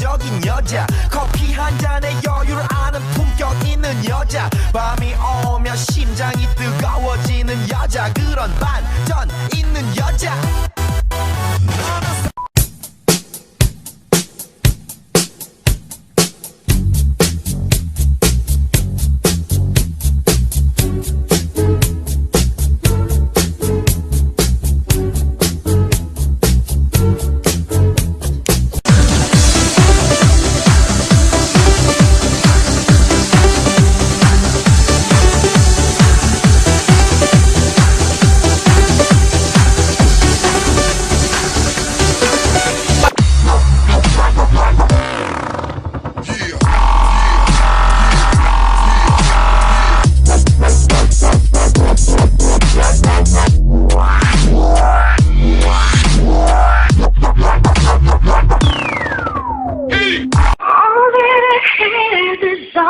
인상적인 여자 커피 한 잔에 여유를 아는 품격 있는 여자 밤이 오면 심장이 뜨거워지는 여자 그런 반전 있는 여자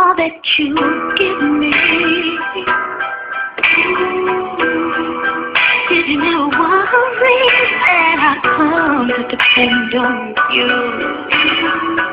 all that you give me. Did you never worry that I come to depend on you?